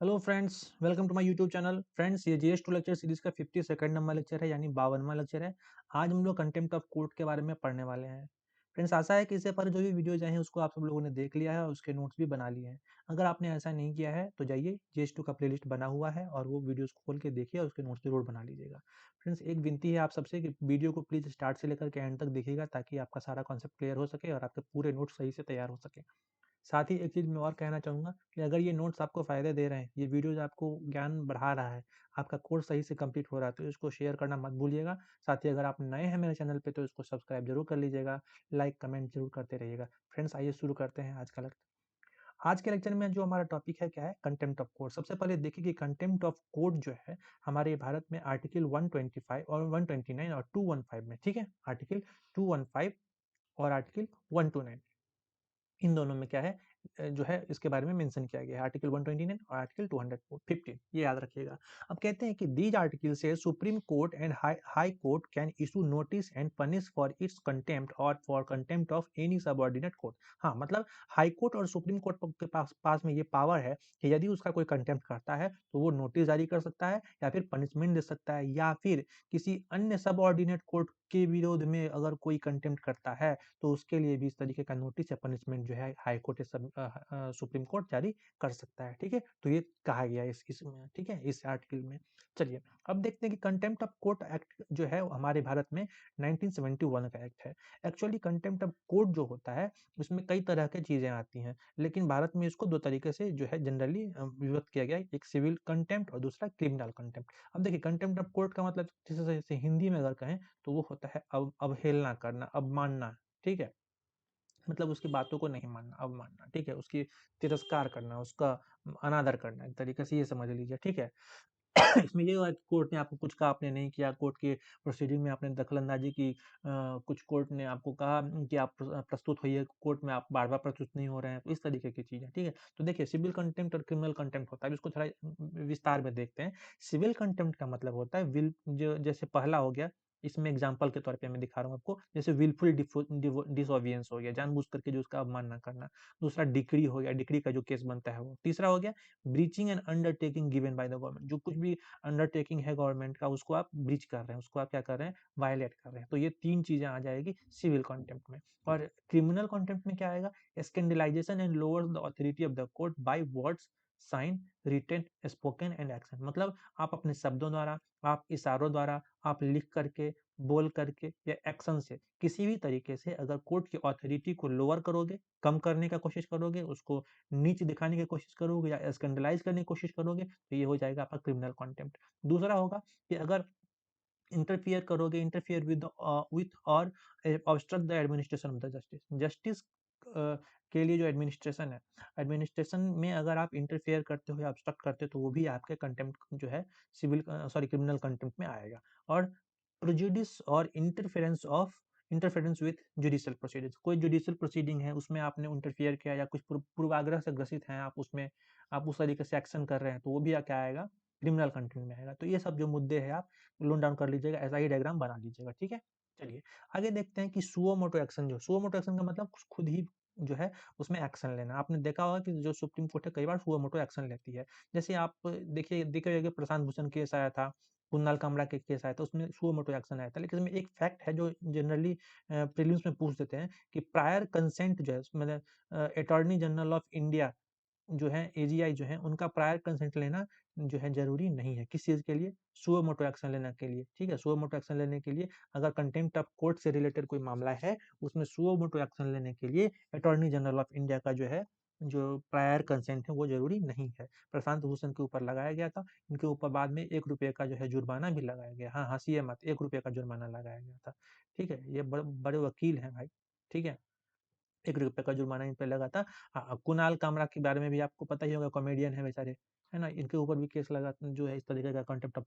Hello friends, welcome to my YouTube channel. Friends, ये GS two lecture series का 52nd number lecture है, यानी 52वां lecture है। आज हम लोग कंटेम्प्ट ऑफ कोर्ट के बारे में पढ़ने वाले हैं। फ्रेंड्स, आशा है कि इससे पर जो भी वीडियोज आए हैं उसको आप सब लोगों ने देख लिया है और उसके नोट्स भी बना लिए हैं। अगर आपने ऐसा नहीं किया है तो जाइए, जीएस टू का प्लेलिस्ट बना हुआ है और वो वीडियोज खोल के देखिए और उसके नोट्स जरूर बना लीजिएगा। फ्रेंड्स, एक विनती है आप सबसे कि वीडियो को प्लीज स्टार्ट से लेकर के एंड तक देखिएगा, ताकि आपका सारा कॉन्सेप्ट क्लियर हो सके और आपके पूरे नोट्स सही से तैयार हो सके। साथ ही एक चीज़ मैं और कहना चाहूँगा कि अगर ये नोट्स आपको फ़ायदे दे रहे हैं, ये वीडियोज़ आपको ज्ञान बढ़ा रहा है, आपका कोर्स सही से कंप्लीट हो रहा है, तो इसको शेयर करना मत भूलिएगा। साथ ही अगर आप नए हैं मेरे चैनल पे तो इसको सब्सक्राइब जरूर कर लीजिएगा, लाइक कमेंट जरूर करते रहिएगा। फ्रेंड्स, आइए शुरू करते हैं आज का लेक्चर। आज के लेक्चर में जो हमारा टॉपिक है क्या है, कंटेम्प्ट ऑफ कोर्ट। सबसे पहले देखिए कि कंटेम्प्ट ऑफ कोर्ट जो है हमारे भारत में आर्टिकल 125 और 129 और 215 में, ठीक है, आर्टिकल 215 और आर्टिकल 129, इन दोनों में क्या है, जो है इसके बारे में मेंशन किया गया है, आर्टिकल 129 और आर्टिकल 215, ये याद रखिएगा। अब कहते हैं कि दीज आर्टिकल से supreme court and high court can issue notice and punish for its contempt और for contempt of any subordinate court. हाँ, मतलब हाई कोर्ट और सुप्रीम कोर्ट के पास में ये पावर है कि यदि उसका कोई कंटेम्प्ट करता है तो वो नोटिस जारी कर सकता है या फिर पनिशमेंट दे सकता है, या फिर किसी अन्य सबऑर्डिनेट कोर्ट के विरोध में अगर कोई कंटेम्प्ट करता है तो उसके लिए भी इस तरीके का नोटिस या पनिशमेंट जो है हाई कोर्ट या सुप्रीम कोर्ट जारी कर सकता है। ठीक है, तो ये कहा गया है इसमें, ठीक है, इस आर्टिकल में। चलिए, अब देखते हैं कि कंटेम्प्ट ऑफ कोर्ट एक्ट जो है हमारे भारत में 1971 का एक्ट है। एक्चुअली कंटेम्प्ट ऑफ कोर्ट जो होता है उसमें कई तरह की चीजें आती हैं, लेकिन भारत में इसको दो तरीके से जो है जनरली विभक्त किया गया है, एक सिविल कंटेम्प्ट और दूसरा क्रिमिनल कंटेम्प्ट। अब देखिए, कंटेम्प्ट ऑफ कोर्ट का मतलब जैसे हिंदी में अगर कहें तो वो होता है अवहेलना करना, अवमानना। ठीक है, मतलब उसकी बातों को नहीं मानना, अवमानना, ठीक है, उसकी तिरस्कार करना, उसका अनादर करना, एक तरीके से ये समझ लीजिए। ठीक है। इसमें ये हुआ कि कोर्ट ने आपको कुछ कहा, आपने नहीं किया, कोर्ट के प्रोसीडिंग में आपने दखलंदाजी की, कुछ कोर्ट ने आपको कहा कि आप प्रस्तुत होइए कोर्ट में, आप बार बार प्रस्तुत नहीं हो रहे हैं, तो इस तरीके की चीजें। ठीक है, तो देखिए, सिविल कंटेम्प्ट और क्रिमिनल कंटेम्प्ट होता है, इसको थोड़ा विस्तार में देखते हैं। सिविल कंटेम्प्ट का मतलब होता है विल, जो जैसे पहला हो गया, इसमें एग्जाम्पल के तौर पे मैं दिखा रहा हूँ आपको, जैसे विलफुल डिसोबियंस हो गया, जानबूझ करके जो उसका अवमानना करना। दूसरा डिक्री हो गया, डिक्री का जो केस बनता है वो। तीसरा हो गया breaching and undertaking given by the government, जो कुछ भी अंडरटेकिंग है गवर्नमेंट का उसको आप ब्रीच कर रहे हैं, उसको आप क्या कर रहे हैं, वायलेट कर रहे हैं। तो ये तीन चीजें आ जाएगी सिविल कंटेम्प्ट में। और क्रिमिनल कंटेम्प्ट में क्या आएगा, scandalisation and lower the authority of the court by words, sign, written, spoken and action. मतलब आप अपने शब्दों द्वारा, आप इशारों द्वारा, आप लिख करके, बोल करके या एक्शन से किसी भी तरीके से अगर कोर्ट की अथॉरिटी को लोअर करोगे, कम करने का कोशिश करोगे, उसको नीच दिखाने की कोशिश करोगे या स्कैंडलाइज करने की कोशिश करोगे, तो ये हो जाएगा आपका क्रिमिनल कंटेम्प्ट। दूसरा होगा कि अगर इंटरफियर करोगे, इंटरफियर विथ और obstruct the administration of the justice, justice के लिए जो एडमिनिस्ट्रेशन है, एडमिनिस्ट्रेशन में अगर आप इंटरफेयर करते हो या ऑब्स्ट्रक्ट करते हो तो वो भी आपके कंटेम्प्ट जो है सिविल सॉरी क्रिमिनल कंटेम्प्ट में आएगा। और प्रोजुडिस और इंटरफेरेंस विथ जुडिशियल प्रोसीडिंग्स, कोई जुडिशियल प्रोसीडिंग है उसमें आपने इंटरफियर किया या कुछ पूर्वाग्रह से ग्रसित हैं आप, उसमें आप उस तरीके से एक्शन कर रहे हैं, तो वो भी क्या आएगा, क्रिमिनल कंटेम्प्ट में आएगा। तो ये सब जो मुद्दे हैं आप नोट डाउन कर लीजिएगा, ऐसा ही डायग्राम बना लीजिएगा। ठीक है, चलिए आगे देखते हैं कि सुओ मोटो एक्शन, जो सुओ मोटो एक्शन का मतलब खुद ही जो है उसमें एक्शन लेना। आपने देखा होगा कि जो सुप्रीम कोर्ट है कई बार सुओ मोटो एक्शन लेती है। जैसे आप देखिए प्रशांत भूषण केस आया था, कुणाल कामरा के केस आया था, उसमें सुओ मोटो एक्शन आया था। लेकिन इसमें एक फैक्ट है जो जनरली प्रीलिम्स में पूछ देते हैं कि प्रायर कंसेंट जो है, मतलब अटॉर्नी जनरल ऑफ इंडिया जो है, एजीआई जो है, उनका प्रायर कंसेंट लेना जो है जरूरी नहीं है। किस चीज के लिए, सुओ मोटो एक्शन लेने के लिए। ठीक है, सुओ मोटो एक्शन लेने के लिए अगर कंटेम्प्ट ऑफ कोर्ट से रिलेटेड कोई मामला है, उसमें सुओ मोटो एक्शन लेने के लिए अटॉर्नी जनरल ऑफ इंडिया का जो है, जो प्रायर कंसेंट है वो जरूरी नहीं है। प्रशांत भूषण के ऊपर लगाया गया था, इनके ऊपर बाद में 1 रुपये का जो है जुर्माना भी लगाया गया। हाँ, हंसीए मत, 1 रुपये का जुर्माना लगाया गया था। ठीक है, ये बड़े वकील हैं भाई। ठीक है, 1 रुपये का जुर्माना इन पे लगा था। हाँ, कुणाल कामरा के बारे में भी आपको पता ही होगा, कॉमेडियन है बेचारे, है ना, इनके ऊपर भी केस लगा जो है, इस तरीके का कॉन्टेम्प्ट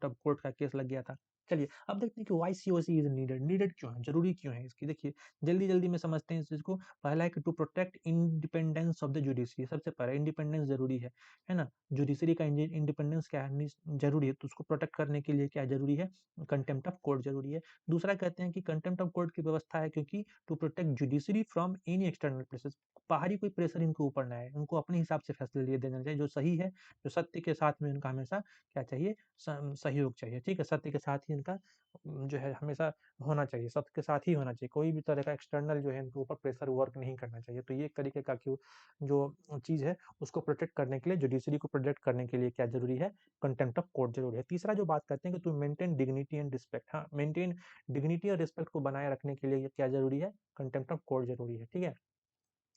ऑफ कोर्ट का केस लग गया था। चलिए, अब देखते हैं कि why COC is needed, needed क्यों है, जरूरी क्यों है इसकी। देखिए, जल्दी जल्दी में समझते हैं इस चीज को। पहला है कि to protect independence of the judiciary, सबसे पहला इंडिपेंडेंस जरूरी है ना। जुडिशरी का इंडिपेंडेंस क्या है, जरूरी है, तो उसको प्रोटेक्ट करने के लिए क्या जरूरी है, कंटेम्प्ट ऑफ कोर्ट जरूरी है। दूसरा कहते हैं कि कंटेम्प्ट ऑफ कोर्ट की व्यवस्था है क्योंकि to protect judiciary from any external pressure, बाहरी कोई प्रेशर इनके ऊपर ना आए, उनको अपने हिसाब से फैसले लिए देना चाहिए, जो सही है, जो सत्य के साथ में इनका हमेशा क्या चाहिए, सहयोग चाहिए, ठीक है, सत्य के साथ ही इनका जो है हमेशा होना चाहिए, सत्य के साथ ही होना चाहिए, कोई भी तरह का एक्सटर्नल जो है इनके ऊपर प्रेशर वर्क नहीं करना चाहिए। तो ये एक तरीके का क्यों जो चीज़ है उसको प्रोटेक्ट करने के लिए, जुडिशरी को प्रोटेक्ट करने के लिए क्या जरूरी है, कंटेम्प्ट ऑफ कोर्ट जरूरी है। तीसरा जो बात करते हैं कि to maintain dignity and respect, हाँ, मेंटेन डिग्निटी और रिस्पेक्ट को बनाए रखने के लिए क्या जरूरी है, कंटेम्प्ट ऑफ कोर्ट जरूरी है, ठीक है।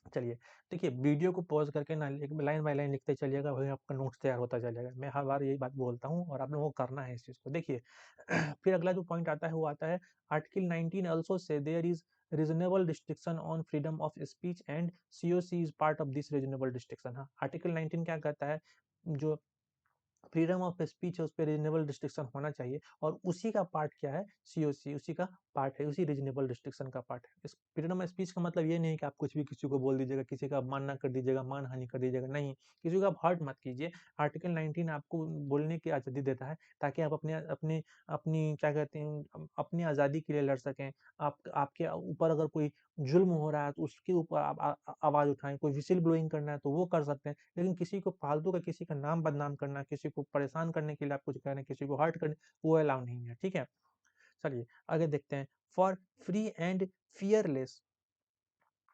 चलिए, देखिए वीडियो को पॉज़ करके ना एक लाइन बाय लाइन लिखते चलिएगा, वही आपका नोट्स तैयार होता चलेगा। मैं हर बार यही बात बोलता हूँ और आप लोगों को करना है इस चीज़ को। देखिए फिर अगला जो पॉइंट आता है वो आता है आर्टिकल 19 आल्सो से there is reasonable restriction on freedom of speech and COC is part of this reasonable restriction. हाँ, आर्टिकल 19 क्या कहता है, जो फ्रीडम ऑफ स्पीच है उस पे रीजनेबल रिस्ट्रिक्शन होना चाहिए, और उसी का पार्ट क्या है, सीओसी उसी का पार्ट है, उसी रीजनेबल रिस्ट्रिक्शन का पार्ट है। इस फ्रीडम ऑफ स्पीच का मतलब ये नहीं है कि आप कुछ भी किसी को बोल दीजिएगा, किसी का अपमान कर दीजिएगा, मानहानि कर दीजिएगा, नहीं, किसी को आप हर्ट मत कीजिए। आर्टिकल 19 आपको बोलने की आज़ादी देता है ताकि आप अपने अपने अपनी क्या कहते हैं अपनी आज़ादी के लिए लड़ सकें। आप आपके ऊपर अगर कोई जुल्म हो रहा है तो उसके ऊपर आप आवाज़ उठाएं, कोई विसिल ब्लोइंग करना है तो वो कर सकते हैं, लेकिन किसी को फालतू का किसी का नाम बदनाम करना, किसी को परेशान करने के लिए आप कुछ कह रहे हैं, किसी को हर्ट करने, वो अलाउ नहीं है, ठीक है। चलिए आगे देखते हैं। For free and fearless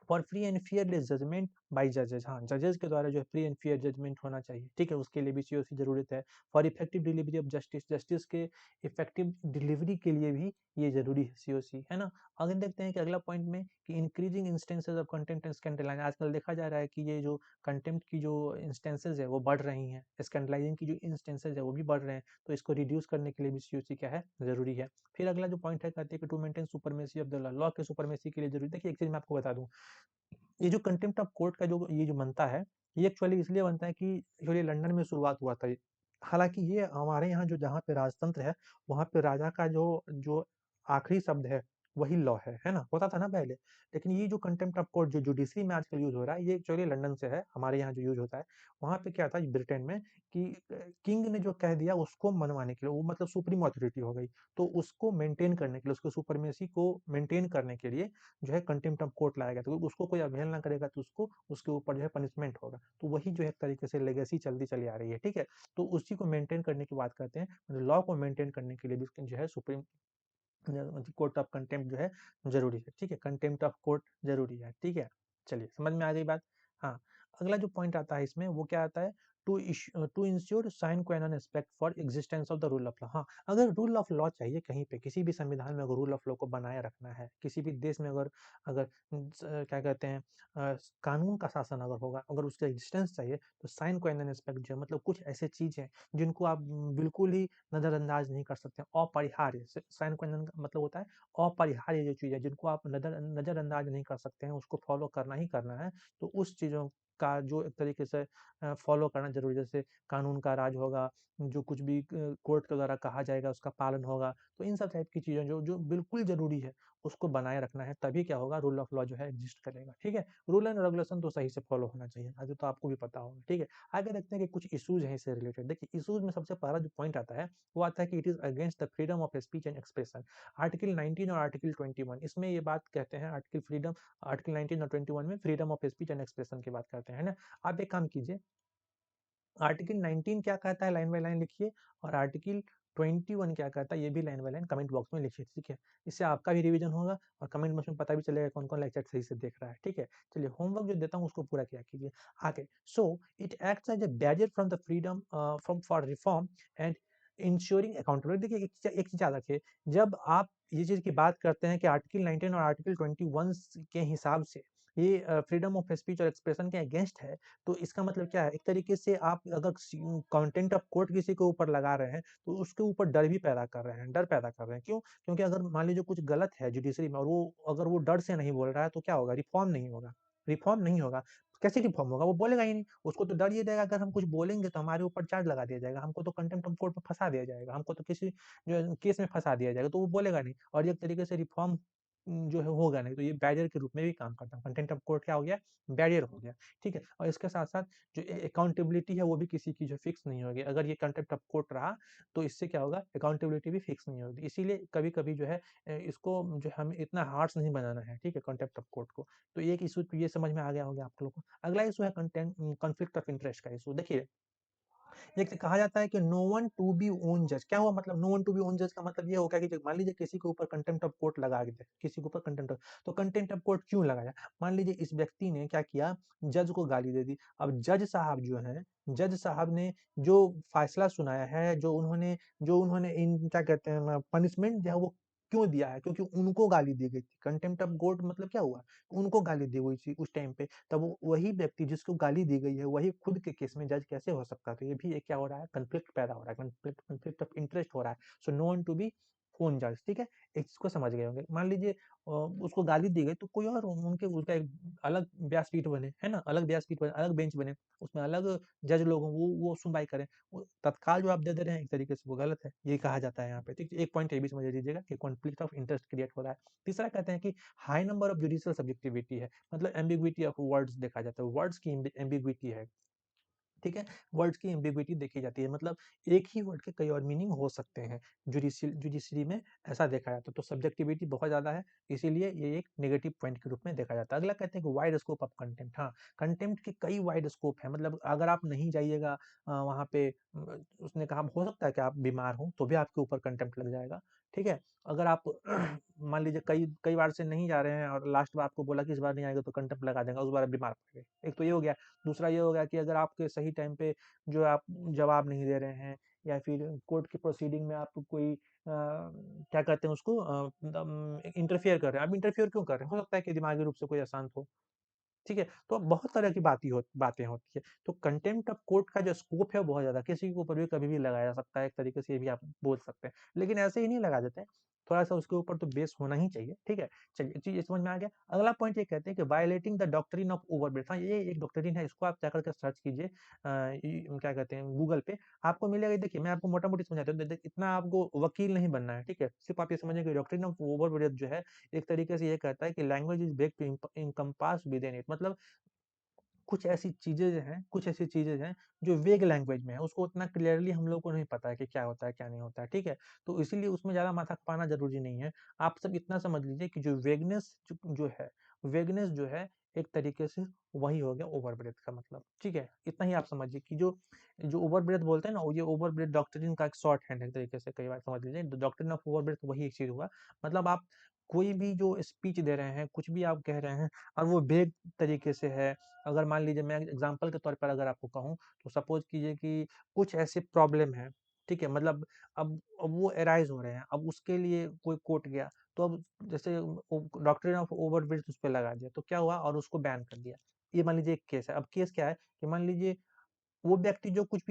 for free and fearless judgement by जजेस, हाँ, जजेस के द्वारा जो है फ्री एंड फियर जजमेंट होना चाहिए, ठीक है, उसके लिए भी सीओसी जरूरत है। For effective delivery of justice, justice के इफेक्टिव डिलीवरी के लिए भी ये जरूरी है सीओसी, है ना। आगे देखते हैं कि अगला पॉइंट में कि increasing instances of contempt and scandalise, आजकल देखा जा रहा है कि ये जो कंटेम्प्ट की जो इंस्टेंसेस है वो बढ़ रही हैं, स्कैंडलाइजिंग की जो इंस्टेंसेस है वो भी बढ़ रहे हैं, तो इसको रिड्यूस करने के लिए भी सीओसी क्या है, जरूरी है। फिर अगला जो पॉइंट है कहते हैं कि to maintain supremacy of the law, law के सुपरमेसी के लिए जरूरी। देखिए एक चीज मैं आपको बता दूं, ये जो कंटेम्प्ट ऑफ कोर्ट का जो ये जो बनता है, ये एक्चुअली इसलिए बनता है कि एक्चुअली लंदन में शुरुआत हुआ था ये। हालाँकि ये हमारे यहाँ जो जहाँ पे राजतंत्र है, वहाँ पे राजा का जो जो आखिरी शब्द है, वही लॉ है ना? होता था ना पहले। लेकिन ये जो कंटेम्प्ट ऑफ कोर्ट जो जुडिशरी में आजकल यूज़ हो रहा है, ये एक्चुअली लंदन से है, हमारे यहाँ जो यूज़ होता है। वहाँ पे क्या था ब्रिटेन में कि किंग ने जो कह दिया उसको मनवाने के लिए, वो मतलब सुप्रीम अथॉरिटी हो गई। तो उसको मेंटेन करने के लिए, उसको सुप्रीमेसी को मेंटेन करने के लिए जो है कंटेम्प्ट ऑफ कोर्ट लाया गया, तो उसको कोई अवहेलना करेगा तो उसको उसके ऊपर जो है पनिशमेंट होगा। तो वही जो है एक तरीके से लेगेसी चलती चली आ रही है, ठीक है। तो उसी को मेंटेन करने की बात करते हैं, मतलब लॉ को मेंटेन करने के लिए भी जो है सुप्रीम कोर्ट ऑफ कंटेम्प्ट जो है जरूरी है, ठीक है, कंटेम्प्ट ऑफ कोर्ट जरूरी है, ठीक है। चलिए समझ में आ गई बात। हाँ, अगला जो पॉइंट आता है इसमें वो क्या आता है, to ensure sine qua non respect for existence of the rule of law. हाँ, अगर रूल ऑफ लॉ चाहिए कहीं पे, किसी भी संविधान में अगर रूल ऑफ लॉ को बनाए रखना है, किसी भी देश में अगर अगर क्या कहते हैं कानून का शासन अगर होगा, अगर उसका एग्जिस्टेंस चाहिए, तो साइन क्वेनन रिस्पेक्ट जो है मतलब कुछ ऐसे चीज है जिनको आप बिल्कुल ही नजरअंदाज नहीं कर सकते, अपरिहार्य। साइन क्वेश्चन का मतलब होता है अपरिहार्य जो चीज है जिनको आप नजरअंदाज नहीं कर सकते हैं, उसको फॉलो करना ही करना है। तो उस चीजों का जो एक तरीके से फॉलो करना जरूरी है, जैसे कानून का राज होगा, जो कुछ भी कोर्ट के द्वारा कहा जाएगा उसका पालन होगा, तो इन सब टाइप की चीजें जो जो बिल्कुल जरूरी है उसको बनाए रखना है, तभी क्या होगा, रूल ऑफ लॉ जो है एग्जिस्ट करेगा, ठीक है। रूल एंड रेगुलेशन तो सही से फॉलो होना चाहिए, आगे तो आपको भी पता होगा, ठीक है। आगे देखते हैं कि कुछ इश्यूज हैं इससे रिलेटेड। देखिए इश्यूज में सबसे पहला जो पॉइंट आता है वो आता है कि it is against the freedom of speech and expression. Article 19 और आर्टिकल 21 इसमें ये बात कहते हैं, आर्टिकल फ्रीडम, आर्टिकल 19 और 21 में freedom of speech and expression की बात करते हैं, है ना। आप एक काम कीजिए, आर्टिकल 19 क्या कहता है लाइन बाय लाइन लिखिए, और आर्टिकल 21 क्या कहता है ये भी line by line comment box में लिखिए, ठीक है। इससे आपका भी रिवीजन होगा और कमेंट बॉक्स में पता भी चलेगा कौन कौन लेक्चर सही से देख रहा है, ठीक है। चलिए होमवर्क जो देता हूँ उसको पूरा किया कीजिए। आगे, so it acts as a barrier from the freedom from for reform and ensuring accountability. देखिए एक चीज याद रखिए, जब आप ये चीज की बात करते हैं कि आर्टिकल 19 और आर्टिकल 21 के हिसाब से ये फ्रीडम ऑफ स्पीच और एक्सप्रेशन के अगेंस्ट है, तो इसका मतलब क्या है, एक तरीके से आप अगर कंटेंट ऑफ कोर्ट किसी के ऊपर लगा रहे हैं तो उसके ऊपर डर भी पैदा कर रहे हैं, डर पैदा कर रहे हैं। क्यों? क्योंकि अगर मान लीजिए कुछ गलत है जुडिशरी में और वो अगर वो डर से नहीं बोल रहा है तो क्या होगा, रिफॉर्म नहीं होगा, रिफॉर्म नहीं होगा। कैसे रिफॉर्म होगा, वो बोलेगा ही नहीं, उसको तो डर ये रहेगा अगर हम कुछ बोलेंगे तो हमारे ऊपर चार्ज लगा दिया जाएगा, हमको तो कंटेम्प्ट ऑफ कोर्ट में फंसा दिया जाएगा, हमको तो किसी जो केस में फंसा दिया जाएगा, तो वो बोलेगा नहीं। और एक तरीके से रिफॉर्म जो है होगा नहीं, तो ये बैरियर के रूप में भी काम करता है। कंटेंट ऑफ कोर्ट क्या हो गया? बैरियर हो गया, ठीक है? और इसके साथ-साथ जो अकाउंटेबिलिटी है वो भी किसी की जो फिक्स नहीं होगी। अगर ये कंटेंट ऑफ कोर्ट रहा तो इससे क्या होगा? अकाउंटेबिलिटी भी फिक्स नहीं होगी। इसीलिए कभी-कभी जो है इसको जो हमें इतना हार्श नहीं बनाना है, ठीक है? कंटेंट ऑफ कोर्ट को। तो एक इश्यू तो ये समझ में आ गया होगा आप लोगों को। अगला इश्यू है कॉन्फ्लिक्ट ऑफ इंटरेस्ट का इश्यू। देखिए, एक कहा जाता है कि no one to be own जज। क्या हुआ मतलब no one to be own जज का मतलब ये होगा कि मान लीजिए किसी के ऊपर कंटेम्प्ट ऑफ कोर्ट लगा दे, किसी के ऊपर कंटेम्प्ट ऑफ, तो कंटेम्प्ट ऑफ कोर्ट क्यों लगाया? मान लीजिए इस व्यक्ति ने क्या किया, जज को गाली दे दी। अब जज साहब ने जो फैसला सुनाया है, जो उन्होंने इन क्या कहते हैं पनिशमेंट दिया, वो क्यों दिया है? क्योंकि उनको गाली दी गई थी। कंटेम्प्ट ऑफ कोर्ट मतलब क्या हुआ? उनको गाली दी गई थी उस टाइम पे। तब वही व्यक्ति जिसको गाली दी गई है, वही खुद के केस में जज कैसे हो सकता है? तो ये भी एक क्या हो रहा है? कॉन्फ्लिक्ट पैदा हो रहा है, कॉन्फ्लिक्ट ऑफ इंटरेस्ट हो रहा है। So no one to be own जज, ठीक है? एक चीज को समझ गए होंगे। मान लीजिए उसको गाली दी गई तो कोई और उनके उसका एक अलग व्यासपीठ बने, है ना? अलग व्यासपीठ बने, अलग बेंच बने, उसमें अलग जज लोग हों, वो सुनवाई करें। वो तत्काल जो आप दे रहे हैं एक तरीके से वो गलत है, ये कहा जाता है यहाँ पे, ठीक है? एक पॉइंट ये भी समझ लीजिएगा कि कॉन्फ्लिक्ट ऑफ इंटरेस्ट क्रिएट हो रहा है। तीसरा कहते हैं कि high number of judicial subjectivity है, मतलब एम्बिग्विटी ऑफ वर्ड्स देखा जाता है, वर्ड्स की एम्बिग्विटी है, ठीक है? वर्ड्स की एम्बिग्विटी देखी जाती है, मतलब एक ही वर्ड के कई और मीनिंग हो सकते हैं। जुडिशरी में ऐसा देखा जाता है, तो सब्जेक्टिविटी बहुत ज़्यादा है, इसीलिए ये एक नेगेटिव पॉइंट के रूप में देखा जाता है। अगला कहते हैं कि वाइड स्कोप ऑफ कंटेम्प्ट। हाँ, कंटेम्प्ट के कई वाइड स्कोप हैं, मतलब अगर आप नहीं जाइएगा वहाँ पे उसने कहा हो सकता है कि आप बीमार हो, तो भी आपके ऊपर कंटेम्प्ट लग जाएगा, ठीक है? अगर आप मान लीजिए कई कई बार से नहीं जा रहे हैं और लास्ट बार आपको बोला कि इस बार नहीं आएगा तो कंटेम्प्ट लगा देगा, उस बार आप बीमार पड़ गए। एक तो ये हो गया। दूसरा ये हो गया कि अगर आपके सही टाइम पे जो आप जवाब नहीं दे रहे हैं, या फिर कोर्ट की प्रोसीडिंग में आप कोई क्या कहते हैं उसको इंटरफियर कर रहे हैं। आप इंटरफियर क्यों कर रहे हैं? हो सकता है कि दिमागी रूप से कोई अशांत हो, ठीक है? तो बहुत तरह की बातें होती है। तो कंटेम्प्ट ऑफ कोर्ट का जो स्कोप है वो बहुत ज़्यादा, किसी के ऊपर भी कभी भी लगाया जा सकता है, एक तरीके से ये भी आप बोल सकते हैं। लेकिन ऐसे ही नहीं लगा देते हैं, थोड़ा-सा उसके ऊपर तो बेस होना ही चाहिए, ठीक है? चलिए, चीज़ ये समझ में आ गया। अगला पॉइंट ये कहते हैं कि वायलेटिंग द डॉक्ट्रिन ऑफ ओवरब्रेथ। हाँ, ये एक डॉक्ट्रिन है, इसको आप जाकर के सर्च कीजिए क्या कहते हैं गूगल पे, आपको मिलेगा। देखिए, मैं आपको मोटा-मोटी समझाता हूँ, इतना आपको वकील नहीं बनना है, ठीक है? सिर्फ आप ये समझिए कि डॉक्ट्रिन ऑफ ओवरब्रेथ जो है, एक तरीके से ये कहता है कि language is beg to encompass within it, मतलब कुछ ऐसी चीज़ें हैं जो वेग लैंग्वेज में है, उसको उतना क्लियरली हम लोग को नहीं पता है कि क्या होता है, क्या नहीं होता है, ठीक है? तो इसीलिए उसमें ज़्यादा माथा खपाना ज़रूरी नहीं है। आप सब इतना समझ लीजिए कि जो वेगनेस जो है एक तरीके से वही हो गया ओवरब्रेथ का मतलब, ठीक है? इतना ही आप समझिए कि जो जो ओवरब्रेथ बोलते हैं ना, ये ओवरब्रेथ डॉक्ट्रिन का एक शॉर्ट हैंड है एक तरीके से, कई बार समझ लीजिए। डॉक्ट्रिन ऑफ ओवरब्रेथ वही एक चीज़ हुआ, मतलब आप कोई भी जो स्पीच दे रहे हैं, कुछ भी आप कह रहे हैं और वो वेग तरीके से है। अगर मान लीजिए मैं एग्जांपल के तौर पर अगर आपको कहूँ, तो सपोज़ कीजिए कि कुछ ऐसे प्रॉब्लम है, ठीक है? मतलब अब वो अराइज़ हो रहे हैं, अब उसके लिए कोई कोर्ट गया, तो अब जैसे डॉक्ट्रिन ऑफ ओवरब्रेथ उस पे लगा दिया, तो क्या हुआ और उसको बैन कर दिया। ये मान लीजिए एक केस है। अब केस क्या है कि मान लीजिए वो व्यक्ति जो कुछ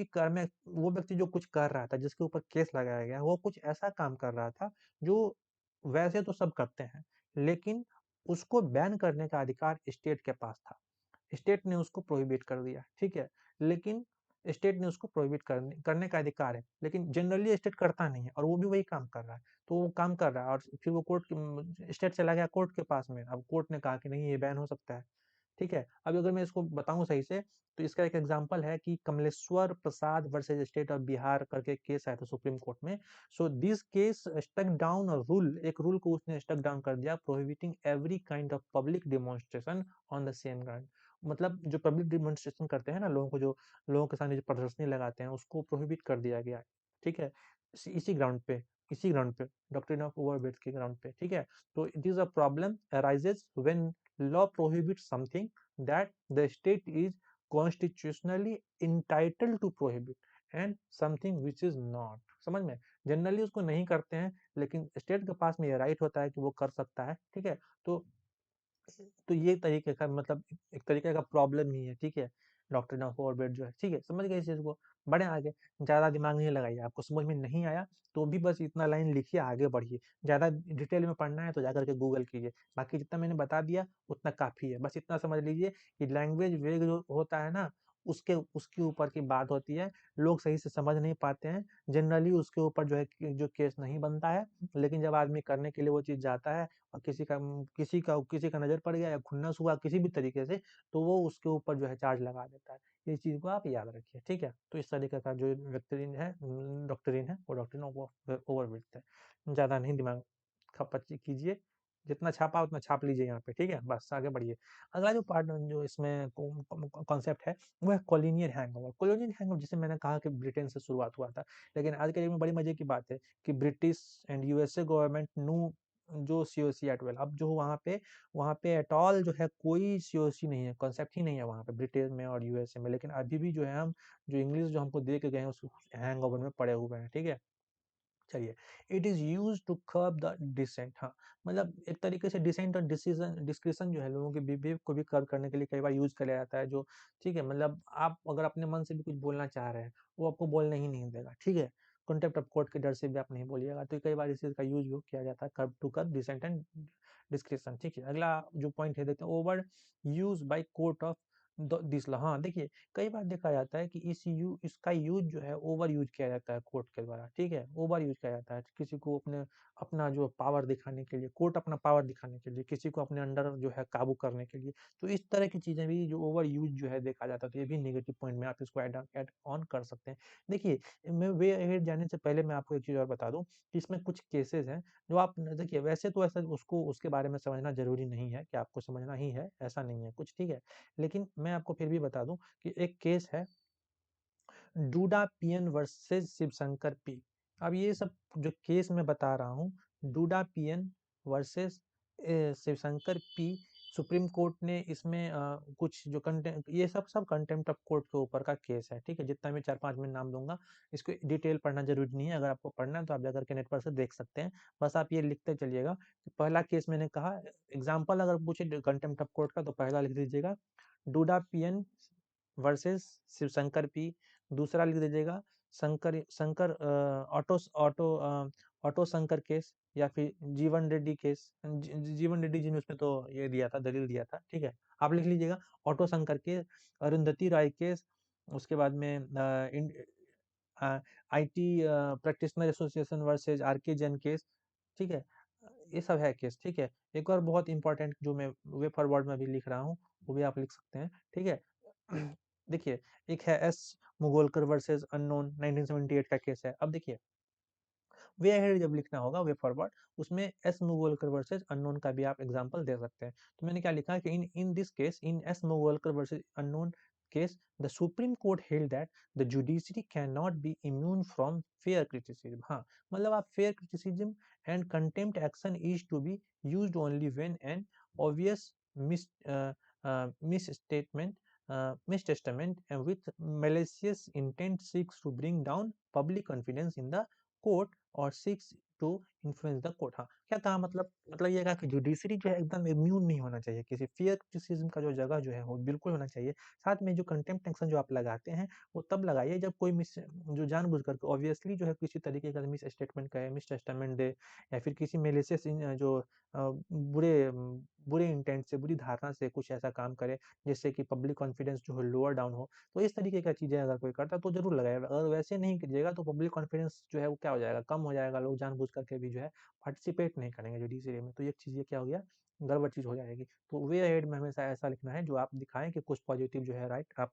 कर रहा था, जिसके ऊपर केस लगाया गया, वो कुछ ऐसा काम कर रहा था, जो वैसे तो सब करते हैं, लेकिन उसको बैन करने का अधिकार स्टेट के पास था। स्टेट ने उसको प्रोहिबिट कर दिया, ठीक है? लेकिन स्टेट ने उसको प्रोहिबिट करने करने का अधिकार है, लेकिन जनरली स्टेट करता नहीं है और वो भी वही काम कर रहा है। तो वो काम कर रहा है और फिर वो स्टेट चला गया कोर्ट के पास में। अब कोर्ट ने कहा कि नहीं, ये बैन हो सकता है। ठीक है? अब अगर मैं इसको बताऊँ सही से, तो इसका एक एग्ज़ाम्पल है कि Kamleshwar Prasad versus state of Bihar करके केस आया था सुप्रीम कोर्ट में। So this case stuck down a rule, एक रूल को उसने स्टक डाउन कर दिया, prohibiting every kind of public demonstration on the same ground. मतलब जो पब्लिक डेमोन्स्ट्रेशन करते हैं ना, लोगों के सामने जो प्रदर्शनी लगाते हैं, उसको प्रोहिबिट कर दिया गया है। ठीक है? इसी ग्राउंड पे, डॉक्ट्रिन ऑफ ओवरब्रेथ के ग्राउंड पे, ठीक है? तो it is a problem arises when law prohibits something that the state is constitutionally entitled to prohibit and something which is not। समझ में? जनरली उसको नहीं करते हैं, लेकिन स्टेट के पास में ये राइट होता है कि वो कर सकता है, ठीक है? तो ये तरीके का मतलब एक तरीके का प्रॉब्लम ही है, ठीक है? डॉक्ट्रिन ऑफ ओवरब्रेथ जो है, ठीक है? समझ गए इस चीज़ को? बढ़ें आगे, ज़्यादा दिमाग नहीं लगाइए, आपको समझ में नहीं आया तो भी बस इतना लाइन लिखिए, आगे बढ़िए। ज़्यादा डिटेल में पढ़ना है तो जाकर के गूगल कीजिए, बाकी जितना मैंने बता दिया उतना काफ़ी है। बस इतना समझ लीजिए कि लैंग्वेज वेग जो होता है ना, उसके उसके ऊपर की बात होती है, लोग सही से समझ नहीं पाते हैं, जनरली उसके ऊपर जो है जो केस नहीं बनता है, लेकिन जब आदमी करने के लिए वो चीज़ जाता है और किसी का नज़र पड़ गया या खुन्नस हुआ किसी भी तरीके से, तो वो उसके ऊपर जो है चार्ज लगा देता है। इस चीज़ को आप याद रखिए, ठीक है? तो इस तरीके का जो डॉक्ट्रिन है वो डॉक्ट्रिन ओवरबिल्ट है। ज़्यादा नहीं दिमाग खपत कीजिए, जितना छापा उतना छाप लीजिए यहाँ पे, ठीक है? बस आगे बढ़िए। अगला जो पार्ट जो इसमें कॉन्सेप्ट है वो है कॉलोनियल हैंगओवर। कॉलोनियल हैंगओवर जिसे मैंने कहा कि ब्रिटेन से शुरुआत हुआ था, लेकिन आज के डेट में बड़ी मजे की बात है कि British and USA government new जो सीओसी एट वेल, अब जो वहाँ पे एट ऑल जो है कोई सीओसी नहीं है, कॉन्सेप्ट ही नहीं है वहाँ पे ब्रिटेन में और यूएसए में, लेकिन अभी भी जो है हम जो इंग्लिश जो हमको दे के गए हैं उस हैंगओवर में पड़े हुए हैं, ठीक है? चलिए, it is use to curb the dissent. हाँ, मतलब एक तरीके से डिसेंट और डिसीजन डिस्क्रिशन जो है लोगों के बिहेवियर को भी कर्ब करने के लिए कई बार यूज किया जाता है, जो ठीक है, मतलब आप अगर अपने मन से भी कुछ बोलना चाह रहे हैं वो आपको बोलने ही नहीं देगा, ठीक है? कॉन्टेम्प्ट ऑफ कोर्ट के डर से भी आप नहीं बोलिएगा, तो कई बार इस चीज का यूज भी किया जाता है, curb to curb dissent and discretion, ठीक है? अगला जो पॉइंट है देखते हैं, over use by court of this law. हाँ, देखिए, कई बार देखा जाता है कि इसका यूज जो है ओवर यूज किया जाता है कोर्ट के द्वारा, ठीक है? ओवर यूज किया जाता है किसी को अपना जो पावर दिखाने के लिए, कोर्ट अपना पावर दिखाने के लिए, किसी को अपने अंडर जो है काबू करने के लिए, तो इस तरह की चीजें भी जो ओवर यूज जो है देखा जाता है, तो ये भी नेगेटिव पॉइंट में आप इसको ऐड ऑन कर सकते हैं। देखिए, मैं वे अहेड जाने से पहले मैं आपको एक चीज और बता दूं कि इसमें कुछ केसेस हैं जो आप देखिए, वैसे तो ऐसा उसको उसके बारे में समझना जरूरी नहीं है कि आपको समझना ही है, ऐसा नहीं है कुछ, ठीक है? लेकिन मैं आपको फिर भी बता दूं कि एक केस है DUDA PN versus Shivshankar P. अब ये सब जो केस मैं बता रहा हूँ, DUDA PN versus Shivshankar P, supreme court ने इसमें कुछ जो कंटेम्प्ट, ये सब कंटेम्प्ट ऑफ कोर्ट के ऊपर का केस है, ठीक है? जितना मैं 4-5 मिनट नाम दूंगा, इसको डिटेल पढ़ना जरूरी नहीं है, अगर आपको पढ़ना है तो आप जाकर के नेट पर से देख सकते हैं। बस आप ये लिखते चलिएगा। पहला केस मैंने कहा, एग्जाम्पल अगर पूछे कंटेम्प्ट ऑफ कोर्ट का, तो पहला लिख दीजिएगा DUDA PN versus Shivshankar P. दूसरा लिख दीजिएगा Shankar Shankar auto auto auto Shankar case, या फिर जीवन रेड्डी केस। जीवन रेड्डी जी ने उसमें तो ये दिया था, दलील दिया था, ठीक है? आप लिख लीजिएगा auto Shankar case, Arundhati Roy case, उसके बाद में IT practitioner association versus RK Jain case, ठीक है? ये सब है केस, ठीक है? एक और बहुत इंपॉर्टेंट जो मैं वे फॉरवर्ड में भी लिख रहा हूँ, वो भी आप लिख सकते हैं, ठीक है? देखिए, एक है एस मुगोलकर वर्सेस अननोन, 1978 का केस है। अब देखिए, वे अहेड जब लिखना होगा वे फॉरवर्ड, उसमें एस मुगोलकर वर्सेस अननोन का भी आप एग्जांपल दे सकते हैं। तो मैंने क्या लिखा कि in this case, in S Mulgaokar versus unknown case, the Supreme Court held that the judiciary cannot be immune from fair criticism. हाँ, मतलब आप fair criticism and contempt action is to be used only when an obvious misstatement, mistestament and with malicious intent seeks to bring down public confidence in the court और seeks to influence the court. हाँ, क्या कहा, मतलब ये कहा कि judiciary जो है एकदम इम्यून नहीं होना चाहिए, किसी फेयर क्रिटिसिज्म का जो जगह जो है वो बिल्कुल होना चाहिए। साथ में जो कंटेम्प्ट एक्शन जो आप लगाते हैं वो तब लगाइए जब कोई मिस जो जानबूझ कर ऑब्वियसली जो है किसी तरीके का मिस स्टेटमेंट करे, मिस टेस्टामेंट दे, या फिर किसी मेलिशियस जो बुरे बुरे इंटेंट से, बुरी धारणा से कुछ ऐसा काम करे जिससे कि पब्लिक कॉन्फिडेंस जो है लोअर डाउन हो। तो इस तरीके का चीजें अगर कोई करता है तो जरूर लगाएगा, अगर वैसे नहीं कीजिएगा तो पब्लिक कॉन्फिडेंस जो है वो क्या हो जाएगा, कम हो जाएगा, लोग जानबूझ करके भी जो है पार्टिसिपेट नहीं करेंगे जुडिशरी में, तो ये चीज ये क्या हो गया, गड़बड़ चीज हो जाएगी। तो वे एड में हमेशा ऐसा लिखना है जो आप दिखाएं कि कुछ पॉजिटिव जो है, राइट, आप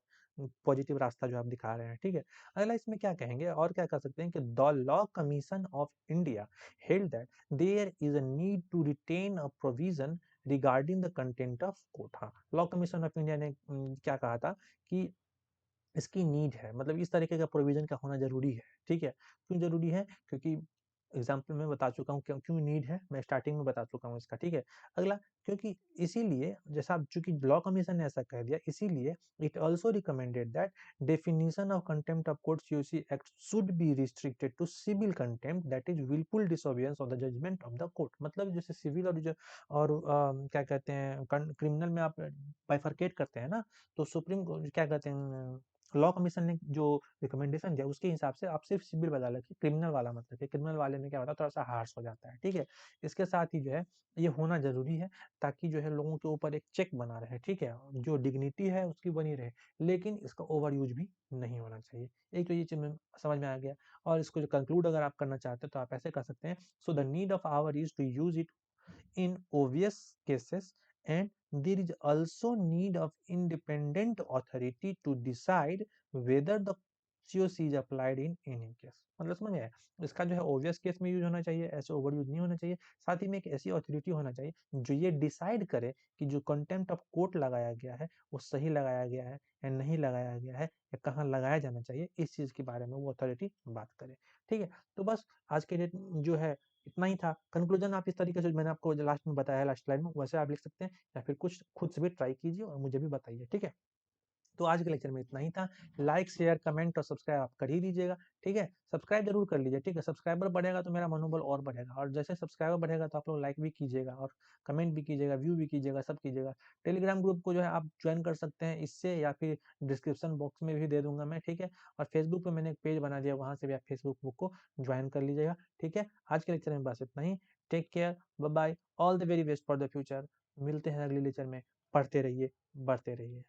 पॉजिटिव रास्ता जो आप दिखा रहे हैं, ठीक है? अगला इसमें क्या कहेंगे और क्या कर सकते हैं कि the law commission of India held that there is a need to retain a provision regarding the content of court. हाँ, लॉ कमीशन ऑफ इंडिया ने क्या कहा था कि इसकी नीड है, मतलब इस तरीके का प्रोविजन का होना जरूरी है, ठीक है? क्यों जरूरी है? क्योंकि एग्जाम्पल में बता चुका हूँ क्यों क्यों नीड है, मैं स्टार्टिंग में बता चुका हूँ इसका, ठीक है? अगला, क्योंकि इसीलिए जैसा चूंकि लॉ कमीशन ने ऐसा कह दिया, इसीलिए it also recommended that definition of contempt of court COC act should be restricted to civil contempt that is wilful disobedience of the judgment of the court. मतलब जैसे सिविल और जो और क्या कहते हैं क्रिमिनल में आप बाइफरकेट करते हैं ना, तो सुप्रीम क्या कहते हैं लॉ कमीशन ने जो रिकमेंडेशन दिया उसके हिसाब से आप सिर्फ सिविल बता रखिए, क्रिमिनल वाला मत रखिए। क्रिमिनल वाले में क्या होता है, थोड़ा सा हार्श हो जाता है, ठीक है। इसके साथ ही जो है ये होना जरूरी है, ताकि जो है लोगों के ऊपर एक चेक बना रहे, ठीक है, जो डिग्निटी है उसकी बनी रहे, लेकिन इसका ओवर यूज भी नहीं होना चाहिए। एक तो ये चीज में समझ में आ गया। और इसको जो कंक्लूड अगर आप करना चाहते हैं तो आप ऐसे कर सकते हैं, so the need of hour is to use it in obvious cases, and there is also need of independent authority to decide whether the COC is applied in any case। मतलब समझ में आया, इसका जो है ओवियस केस में use होना चाहिए, ऐसे ओवर यूज नहीं होना चाहिए। साथ ही में एक ऐसी अथॉरिटी होना चाहिए जो ये डिसाइड करे कि जो कंटेम्प्ट ऑफ कोर्ट लगाया गया है वो सही लगाया गया है या नहीं लगाया गया है, या कहाँ लगाया जाना चाहिए, इस चीज के बारे में वो अथॉरिटी बात करे, ठीक है। तो बस आज के डेट जो है इतना ही था। कंक्लूजन आप इस तरीके से मैंने आपको लास्ट में बताया, लास्ट स्लाइड में, वैसे आप लिख सकते हैं, या फिर कुछ खुद से भी ट्राई कीजिए और मुझे भी बताइए, ठीक है। तो आज के लेक्चर में इतना ही था। लाइक, शेयर, कमेंट और सब्सक्राइब आप कर ही दीजिएगा, ठीक है। सब्सक्राइब जरूर कर लीजिए, ठीक है। सब्सक्राइबर बढ़ेगा तो मेरा मनोबल और बढ़ेगा, और जैसे सब्सक्राइबर बढ़ेगा तो आप लोग लाइक भी कीजिएगा और कमेंट भी कीजिएगा, व्यू भी कीजिएगा, सब कीजिएगा। टेलीग्राम ग्रुप को जो है आप ज्वाइन कर सकते हैं इससे, या फिर डिस्क्रिप्शन बॉक्स में भी दे दूंगा मैं, ठीक है। और फेसबुक पे मैंने एक पेज बना दिया, वहां से भी आप फेसबुक बुक को ज्वाइन कर लीजिएगा, ठीक है। आज के लेक्चर में बस इतना ही। Take care, bye bye, all the very best for the future. मिलते हैं अगले लेक्चर में। पढ़ते रहिए, बढ़ते रहिए।